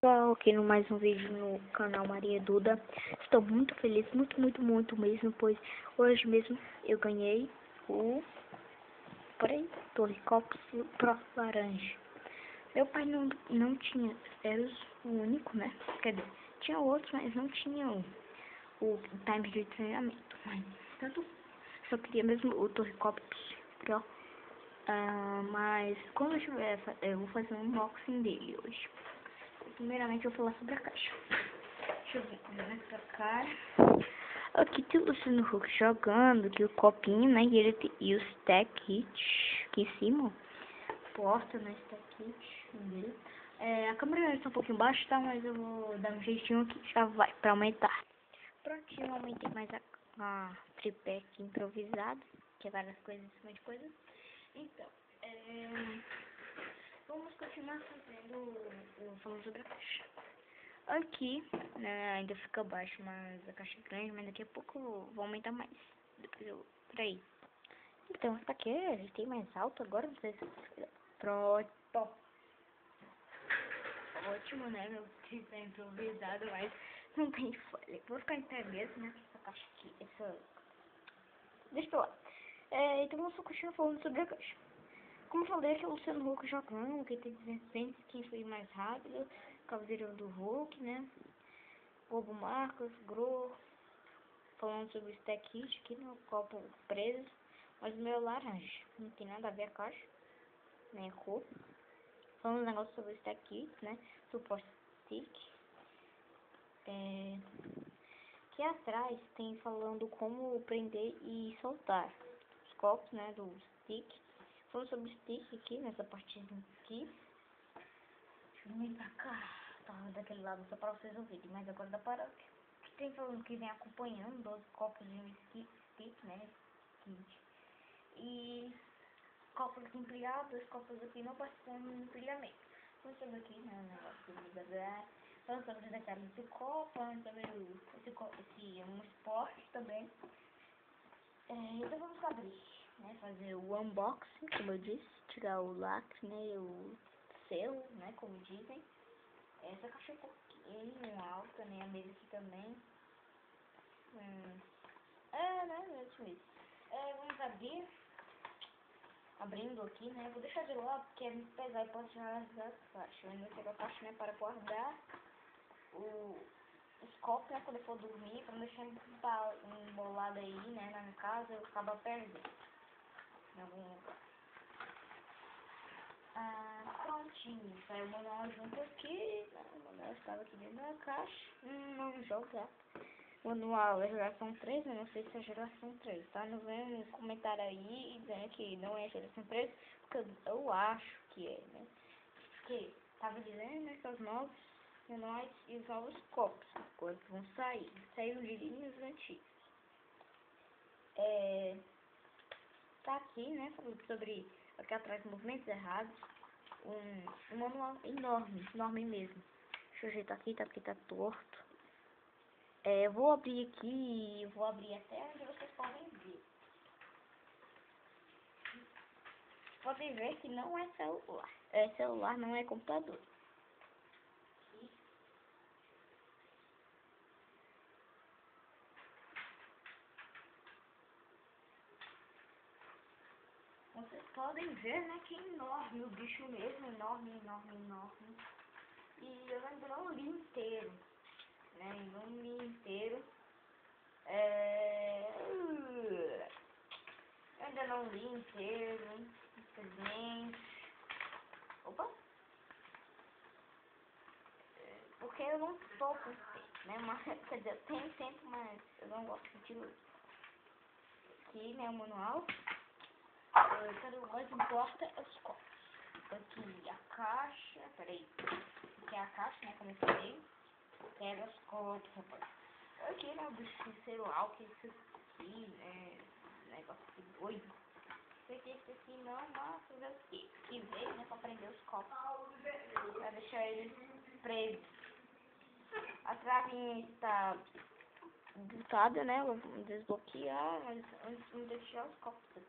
Pessoal, aqui no mais um vídeo no canal Maria Duda. Estou muito feliz, muito mesmo, pois hoje mesmo eu ganhei o Torre Copos Pro Laranja. Meu pai não tinha, era o único, né? Quer dizer, tinha outros, mas não tinha o time de treinamento. Mas tanto só queria mesmo o Torre Copos Pro. Mas quando eu tiver, eu vou fazer um unboxing dele hoje. Primeiramente eu vou falar sobre a caixa. Deixa eu ver nessa cara. Aqui tem o Luciano Huck jogando, aqui o copinho, né? E o stack kit aqui em cima. Porta, né? Stack kit dele. A câmera está um pouquinho baixa, tá? Mas eu vou dar um jeitinho aqui, já vai pra aumentar. Prontinho, aumentei mais a tripé aqui improvisado, que é várias coisas em cima de coisas. Então, vamos continuar falando sobre a caixa. Aqui, né, ainda fica baixo, mas a caixa é grande, mas daqui a pouco eu vou aumentar mais. Depois eu, por aí. Então, essa aqui tem mais alto agora, não sei se... Pronto. Ótimo, né, meu tipo é improvisado, mas não tem folha. Vou ficar em pé mesmo, né, essa caixa aqui, Deixa eu lá. Então vamos continuar falando sobre a caixa. Como eu falei, aqui é o Luciano Huck jogando, quem tem 200, quem foi mais rápido, Cavaleiro do Hulk, né? Bobo Marcos, Gro, falando sobre o stack kit aqui no copo preso, mas o meu é laranja, não tem nada a ver a caixa, nem a cor. Falando um negócio sobre o stack kit, né? Suporte stick. Aqui atrás tem falando como prender e soltar os copos, né? Do stick. Falando sobre o stick aqui, nessa partezinha aqui. Deixa eu vir pra cá. Tava daquele lado só pra vocês ouvirem, mas agora dá para... Aqui tem falando que vem acompanhando 12 copos de stick, né? Kit. E copos empilhados, os copos aqui não participam do empilhamento. Vamos sobre aqui, né? O negócio do bebê. Vamos sobre os detalhes do copo, vamos sobre esse é um esporte também. Então vamos abrir, né? Fazer o unboxing, como eu disse, tirar o lacre, né? O selo, né? Como dizem. Essa caixa é um pouquinho alta, né? A mesa aqui também. Né? Vamos abrir. Abrindo aqui, né? Vou deixar de lado porque é muito pesado e pode tirar as caixas. Eu ainda pego a caixa, né? Para guardar os copos, né? Quando eu for dormir, para não deixar embolado aí, né? Na minha casa, eu acabo perdendo em algum lugar. Prontinho. Saiu o manual junto aqui. O manual estava aqui dentro da caixa. Não jogar. O manual é geração 3, eu não sei se é geração 3, tá? Não vem nos comentários aí dizendo que não é geração 3, porque eu acho que é, né? Porque tava dizendo, né, que os novos manuais e os novos copos, quando vão sair. Saíram de linhas antigas. Tá aqui, né, falando sobre aqui atrás movimentos errados. Um manual enorme mesmo. Deixa eu ajeitar aqui, tá? Porque tá torto. Eu vou abrir aqui e vou abrir até onde vocês podem ver. Podem ver que não é celular. Celular, não é computador. Aqui. Vocês podem ver, né, que é enorme o bicho mesmo. Enorme. E eu ainda não li inteiro. Né, não li inteiro. Eu ainda não li inteiro, infelizmente. Opa! Porque eu não estou com tempo, né? Mas, quer dizer, eu tenho tempo, mas eu não gosto de ler. Aqui, né, o manual. O mais importa é os copos. Aqui a caixa, peraí. Aqui é a caixa, né, como eu falei. Pega os copos, rapaz. Aqui, né, o bicho celular, que isso aqui, né, negócio de doido. Esse aqui não, mas fazer o quê? Que veio, né, pra prender os copos. Pra deixar eles presos. A travinha está botada, né, eu vou desbloquear, mas antes de deixar os copos aqui.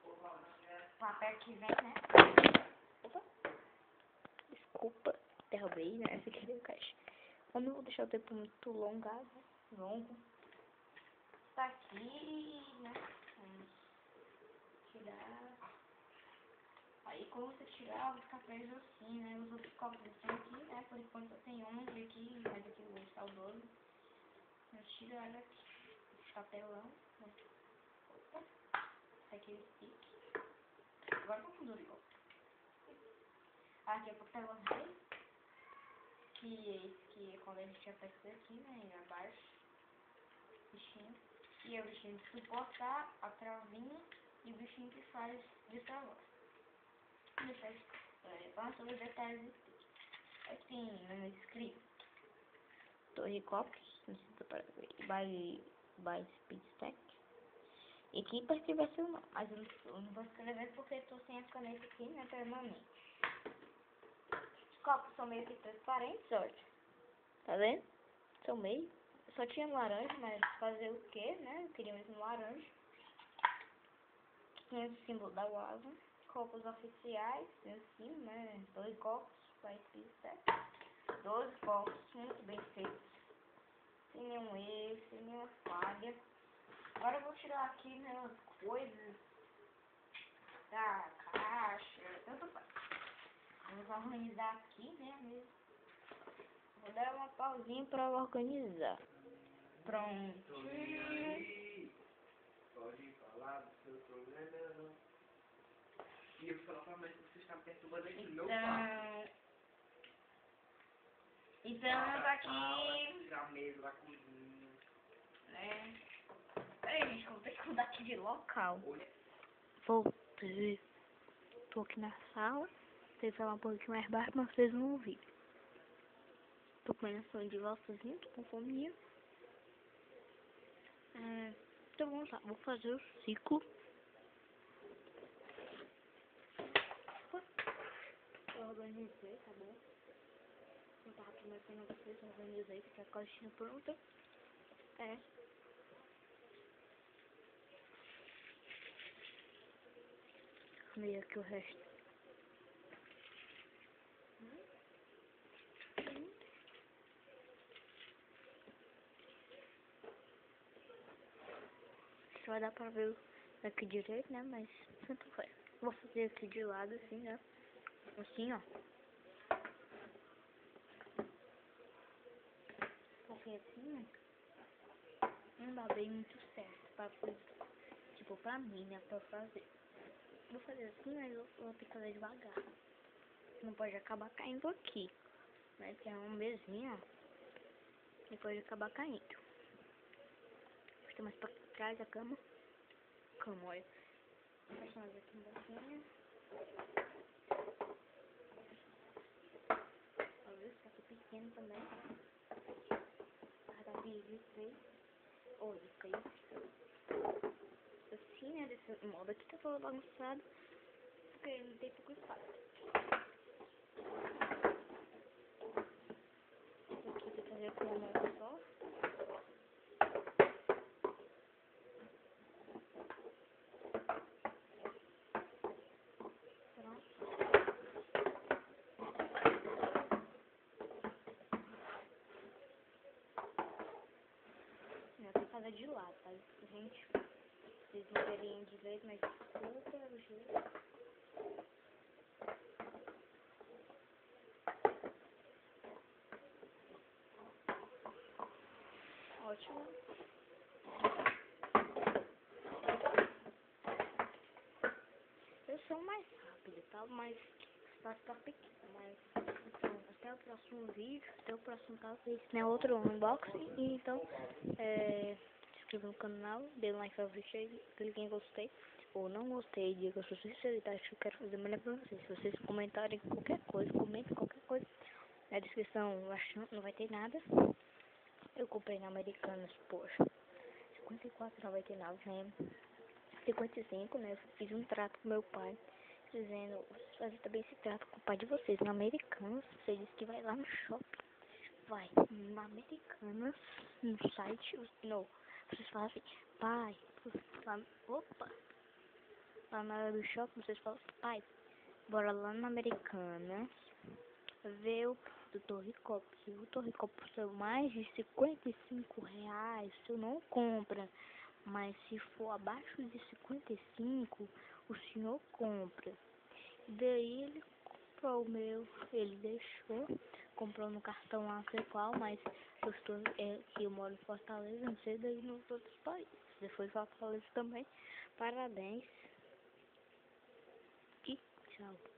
O papel que vem, né. Opa. Desculpa. derrubei, né? Essa aqui é o caixa. Eu não vou deixar o tempo muito longo. Tá aqui, né? Vamos tirar. Aí quando você tirar, vai ficar preso assim, né? Os outros copos estão aqui, né? Por enquanto só tem 11 aqui, mas aqui hoje tá o 12. Eu tiro ela aqui. Papelão. Opa. Esse aqui é o stick. Agora vamos do copo. Aqui é o papelão rei. Que é quando a gente aperta aqui, né? Abaixo. Bichinho. E é o bichinho de suportar, a travinha e o bichinho que faz destravar. Vamos sobre os detalhes do stick. Aqui tem escrito Torre Cops, não sei se dá para ver, by Speed Stack. E aqui para escrever seu nome, mas eu não vou escrever porque estou sem a caneta aqui, né, permanente. Os copos são meio que transparentes, olha. Tá vendo? São meio. Só tinha laranja, mas fazer o que, né? Eu queria mesmo laranja. Aqui tem o símbolo da UASA. Copos oficiais, em cima, né? 12 copos, by Speed Stack. 12 copos, muito bem feitos. Sem nenhum erro, sem nenhuma falha. Agora eu vou tirar aqui, né, as coisas da caixa, tanto faz. Vamos organizar aqui, né, mesmo. Vou dar uma pausinha pra organizar. Pronto. Pode falar do seu problema. E eu vou falar pra mãe que você está me perturbando aqui no meu quarto. Então, tá aqui. Tirar a mesa da cozinha. Né? Peraí, gente, eu vou ter que mudar aqui de local. Olha. Voltei. Tô aqui na sala. Tentei falar um pouquinho mais baixo, mas vocês não ouviram. Tô comendo sonho de voltazinho, tô com fome. Então vamos lá, vou fazer o ciclo. Eu organizei, tá bom? Eu tava começando a vocês, organizei, fica a caixinha pronta. Meio aqui o resto. Só vai dar pra ver aqui direito, né? Mas tanto faz. Vou fazer aqui de lado, assim, né? Assim, ó. Porque assim, não dá bem muito certo pra fazer. Tipo, pra mim, né? Pra fazer. Vou fazer assim, mas eu vou ter que fazer devagar. Não pode acabar caindo aqui. Né? Que é uma mesinha, ó. E pode acabar caindo. Vou ter mais pra trás da cama. Cama, olha. Vou passar mais aqui embaixo. Olha, esse aqui pequeno também. Ah, tá vídeo 3. Olha, caiu. Assim, né? Desse modo aqui tá todo bagunçado. Porque não tem pouco espaço. Aqui tem que fazer com uma mão só. Eu tenho que fazer de lado, tá? Gente, vocês não verem direito, mas desculpa o jeito. Ótimo. Eu sou mais rápido, tá? Mas o espaço tá pequeno, mas então, até o próximo vídeo, até o próximo caso, esse é outro unboxing. E então, se inscreva no canal, dê um like favorito aí, clique em gostei. Ou não gostei, diga a sua sinceridade que eu quero fazer melhor pra vocês. Se vocês comentarem qualquer coisa, comentem qualquer coisa. Na descrição, eu acho que não vai ter nada. Eu comprei na Americanas, poxa, R$54,99, né? 55, né? Eu fiz um trato com meu pai, dizendo, vocês fazem também esse trato com o pai de vocês, na Americanas. Você disse que vai lá no shopping, vai na Americanas, no site, não, vocês falam assim, pai, lá, opa, lá na hora do shopping, vocês falam assim, pai, bora lá na Americanas, ver do Torricops. Se o Torricops custa mais de R$ 55, o senhor não compra. Mas se for abaixo de 55, o senhor compra. Daí ele comprou o meu, ele deixou, comprou no cartão lá, sei qual, mas eu estou, que eu moro em Fortaleza, não sei daí nos outros países. Se foi Fortaleza também, parabéns e tchau.